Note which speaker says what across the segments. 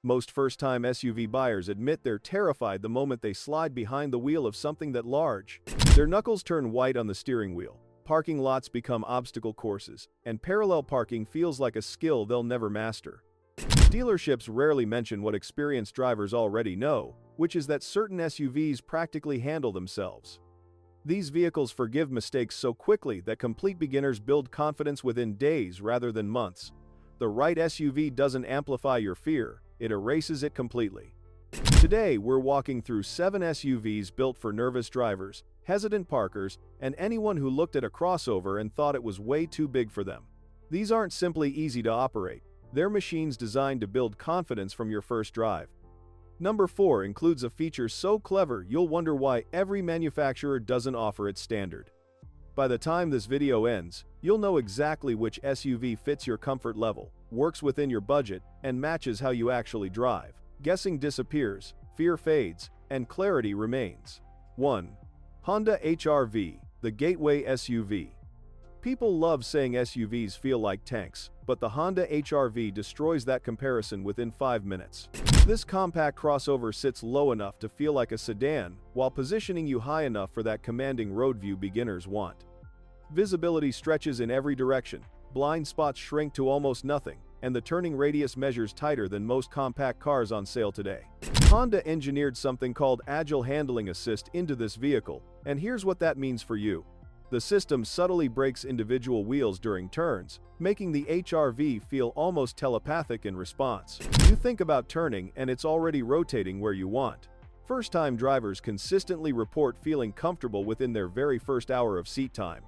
Speaker 1: Most first-time SUV buyers admit they're terrified the moment they slide behind the wheel of something that large. Their knuckles turn white on the steering wheel, parking lots become obstacle courses, and parallel parking feels like a skill they'll never master. Dealerships rarely mention what experienced drivers already know, which is that certain SUVs practically handle themselves. These vehicles forgive mistakes so quickly that complete beginners build confidence within days rather than months. The right SUV doesn't amplify your fear, it erases it completely. Today, we're walking through 7 SUVs built for nervous drivers, hesitant parkers, and anyone who looked at a crossover and thought it was way too big for them. These aren't simply easy to operate, they're machines designed to build confidence from your first drive. Number 4 includes a feature so clever you'll wonder why every manufacturer doesn't offer it standard. By the time this video ends, you'll know exactly which SUV fits your comfort level, works within your budget, and matches how you actually drive. Guessing disappears, fear fades, and clarity remains. 1. Honda HR-V, the gateway SUV. People love saying SUVs feel like tanks, but the Honda HR-V destroys that comparison within 5 minutes. This compact crossover sits low enough to feel like a sedan, while positioning you high enough for that commanding road view beginners want. Visibility stretches in every direction, blind spots shrink to almost nothing, and the turning radius measures tighter than most compact cars on sale today. Honda engineered something called Agile Handling Assist into this vehicle, and here's what that means for you. The system subtly brakes individual wheels during turns, making the HR-V feel almost telepathic in response. You think about turning and it's already rotating where you want. First-time drivers consistently report feeling comfortable within their very first hour of seat time.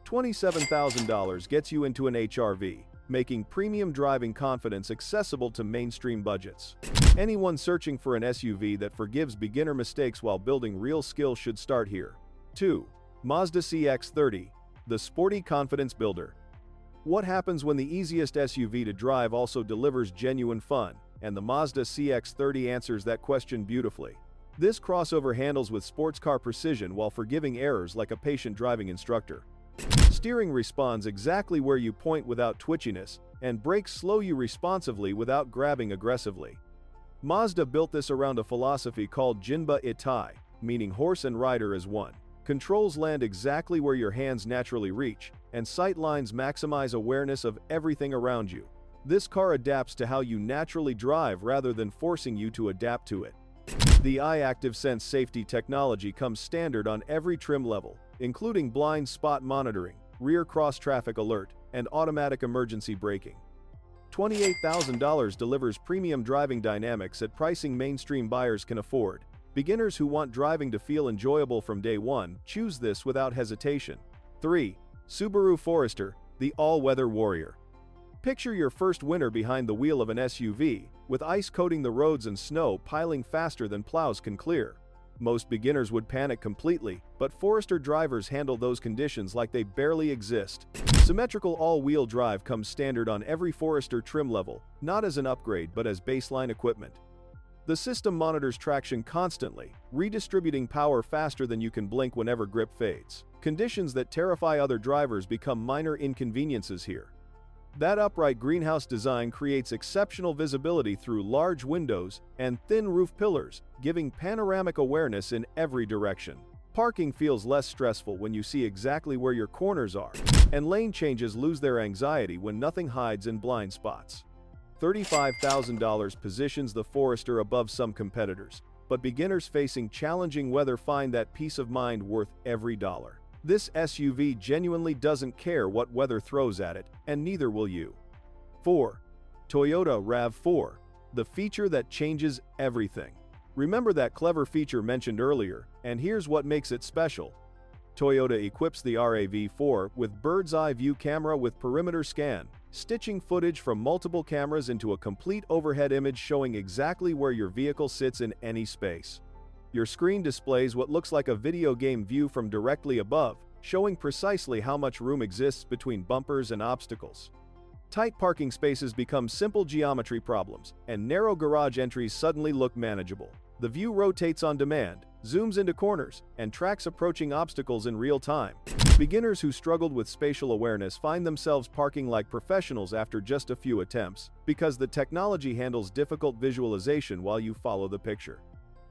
Speaker 1: $27,000 gets you into an HR-V, making premium driving confidence accessible to mainstream budgets. Anyone searching for an SUV that forgives beginner mistakes while building real skill should start here. 2. Mazda CX-30, the sporty confidence builder. What happens when the easiest SUV to drive also delivers genuine fun? And the Mazda CX-30 answers that question beautifully. This crossover handles with sports car precision while forgiving errors like a patient driving instructor. Steering responds exactly where you point without twitchiness, and brakes slow you responsively without grabbing aggressively. Mazda built this around a philosophy called Jinba Itai, meaning horse and rider as one. Controls land exactly where your hands naturally reach, and sight lines maximize awareness of everything around you. This car adapts to how you naturally drive rather than forcing you to adapt to it. The iActive Sense safety technology comes standard on every trim level, including blind spot monitoring, rear cross-traffic alert, and automatic emergency braking. $28,000 delivers premium driving dynamics at pricing mainstream buyers can afford. Beginners who want driving to feel enjoyable from day one choose this without hesitation. 3. Subaru Forester, the all-weather warrior. Picture your first winter behind the wheel of an SUV, with ice coating the roads and snow piling faster than plows can clear. Most beginners would panic completely, but Forester drivers handle those conditions like they barely exist. Symmetrical all-wheel drive comes standard on every Forester trim level, not as an upgrade but as baseline equipment. The system monitors traction constantly, redistributing power faster than you can blink whenever grip fades. Conditions that terrify other drivers become minor inconveniences here. That upright greenhouse design creates exceptional visibility through large windows and thin roof pillars, giving panoramic awareness in every direction. Parking feels less stressful when you see exactly where your corners are, and lane changes lose their anxiety when nothing hides in blind spots. $35,000 positions the Forester above some competitors, but beginners facing challenging weather find that peace of mind worth every dollar. This SUV genuinely doesn't care what weather throws at it, and neither will you. 4. Toyota RAV4, the feature that changes everything. Remember that clever feature mentioned earlier, and here's what makes it special. Toyota equips the RAV4 with bird's-eye view camera with perimeter scan, stitching footage from multiple cameras into a complete overhead image showing exactly where your vehicle sits in any space. Your screen displays what looks like a video game view from directly above, showing precisely how much room exists between bumpers and obstacles. Tight parking spaces become simple geometry problems, and narrow garage entries suddenly look manageable. The view rotates on demand, zooms into corners, and tracks approaching obstacles in real time. Beginners who struggled with spatial awareness find themselves parking like professionals after just a few attempts, because the technology handles difficult visualization while you follow the picture.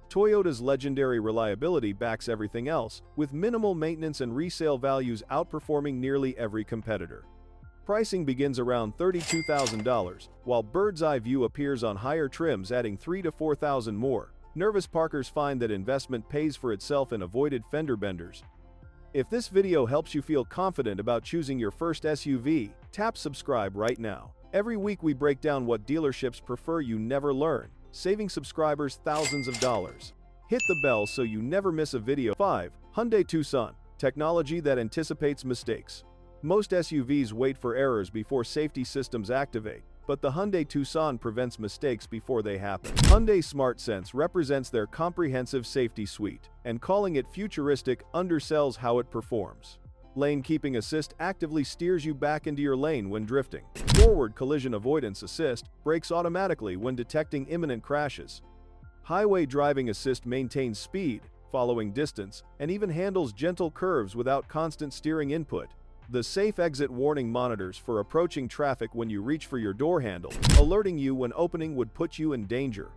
Speaker 1: Toyota's legendary reliability backs everything else, with minimal maintenance and resale values outperforming nearly every competitor. Pricing begins around $32,000, while bird's eye view appears on higher trims, adding $3,000 to $4,000 more. Nervous parkers find that investment pays for itself in avoided fender benders. If this video helps you feel confident about choosing your first SUV, tap subscribe right now. Every week we break down what dealerships prefer you never learn, saving subscribers thousands of dollars. Hit the bell so you never miss a video. 5. Hyundai Tucson. Technology that anticipates mistakes. Most SUVs wait for errors before safety systems activate, but the Hyundai Tucson prevents mistakes before they happen. Hyundai SmartSense represents their comprehensive safety suite, and calling it futuristic undersells how it performs. Lane Keeping Assist actively steers you back into your lane when drifting. Forward Collision Avoidance Assist brakes automatically when detecting imminent crashes. Highway Driving Assist maintains speed, following distance, and even handles gentle curves without constant steering input. The Safe Exit Warning monitors for approaching traffic when you reach for your door handle, alerting you when opening would put you in danger.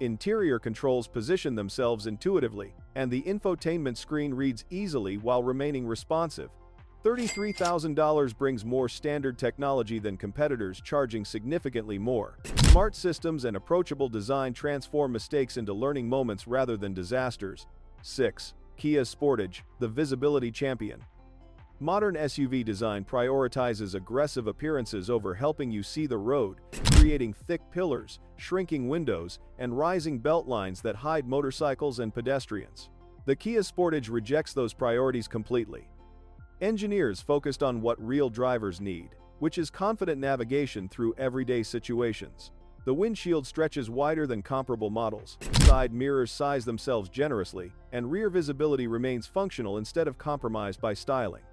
Speaker 1: Interior controls position themselves intuitively, and the infotainment screen reads easily while remaining responsive. $33,000 brings more standard technology than competitors charging significantly more. Smart systems and approachable design transform mistakes into learning moments rather than disasters. 6. Kia Sportage, the visibility champion. Modern SUV design prioritizes aggressive appearances over helping you see the road, creating thick pillars, shrinking windows, and rising belt lines that hide motorcycles and pedestrians. The Kia Sportage rejects those priorities completely. Engineers focused on what real drivers need, which is confident navigation through everyday situations. The windshield stretches wider than comparable models, side mirrors size themselves generously, and rear visibility remains functional instead of compromised by styling.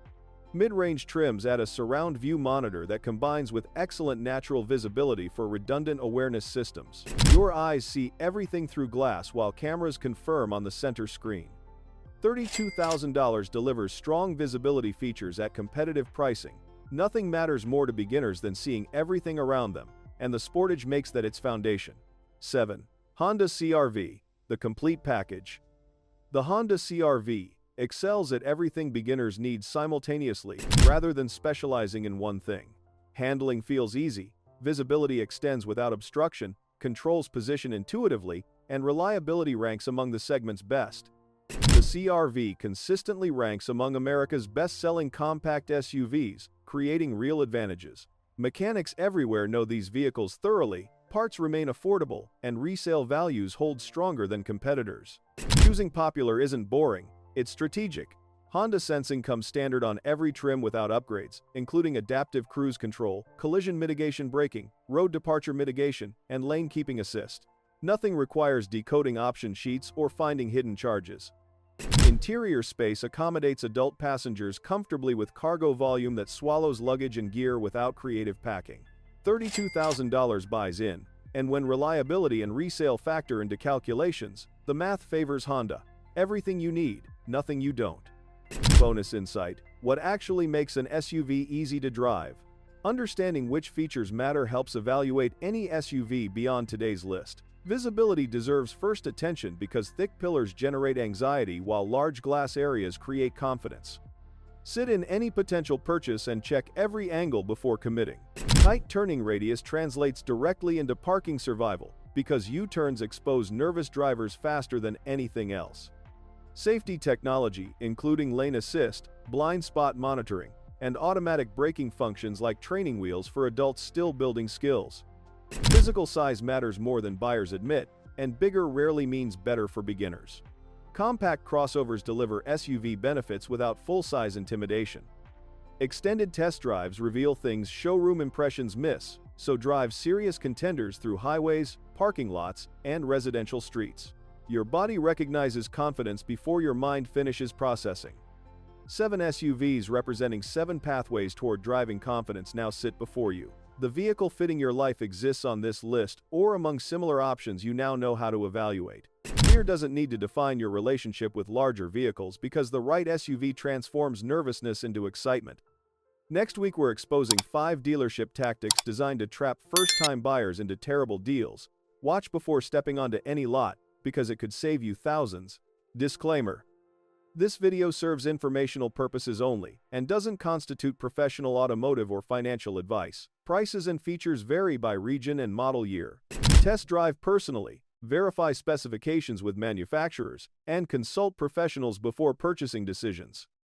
Speaker 1: Mid-range trims add a surround view monitor that combines with excellent natural visibility for redundant awareness systems. Your eyes see everything through glass while cameras confirm on the center screen. $32,000 delivers strong visibility features at competitive pricing. Nothing matters more to beginners than seeing everything around them, and the Sportage makes that its foundation. 7. Honda CR-V, the complete package. The Honda CR-V excels at everything beginners need simultaneously, rather than specializing in one thing. Handling feels easy, visibility extends without obstruction, controls position intuitively, and reliability ranks among the segment's best. The CR-V consistently ranks among America's best-selling compact SUVs, creating real advantages. Mechanics everywhere know these vehicles thoroughly, parts remain affordable, and resale values hold stronger than competitors. Choosing popular isn't boring, it's strategic. Honda Sensing comes standard on every trim without upgrades, including adaptive cruise control, collision mitigation braking, road departure mitigation, and lane keeping assist. Nothing requires decoding option sheets or finding hidden charges. Interior space accommodates adult passengers comfortably with cargo volume that swallows luggage and gear without creative packing. $32,000 buys in, and when reliability and resale factor into calculations, the math favors Honda. Everything you need, nothing you don't. Bonus insight: what actually makes an SUV easy to drive? Understanding which features matter helps evaluate any SUV beyond today's list. Visibility deserves first attention because thick pillars generate anxiety while large glass areas create confidence. Sit in any potential purchase and check every angle before committing. Tight turning radius translates directly into parking survival because U-turns expose nervous drivers faster than anything else. Safety technology, including lane assist, blind spot monitoring, and automatic braking functions like training wheels for adults still building skills. Physical size matters more than buyers admit, and bigger rarely means better for beginners. Compact crossovers deliver SUV benefits without full-size intimidation. Extended test drives reveal things showroom impressions miss, so drive serious contenders through highways, parking lots, and residential streets. Your body recognizes confidence before your mind finishes processing. 7 SUVs representing 7 pathways toward driving confidence now sit before you. The vehicle fitting your life exists on this list or among similar options you now know how to evaluate. Fear doesn't need to define your relationship with larger vehicles because the right SUV transforms nervousness into excitement. Next week we're exposing 5 dealership tactics designed to trap first-time buyers into terrible deals. Watch before stepping onto any lot, because it could save you thousands. Disclaimer: this video serves informational purposes only and doesn't constitute professional automotive or financial advice. Prices and features vary by region and model year. Test drive personally, verify specifications with manufacturers, and consult professionals before purchasing decisions.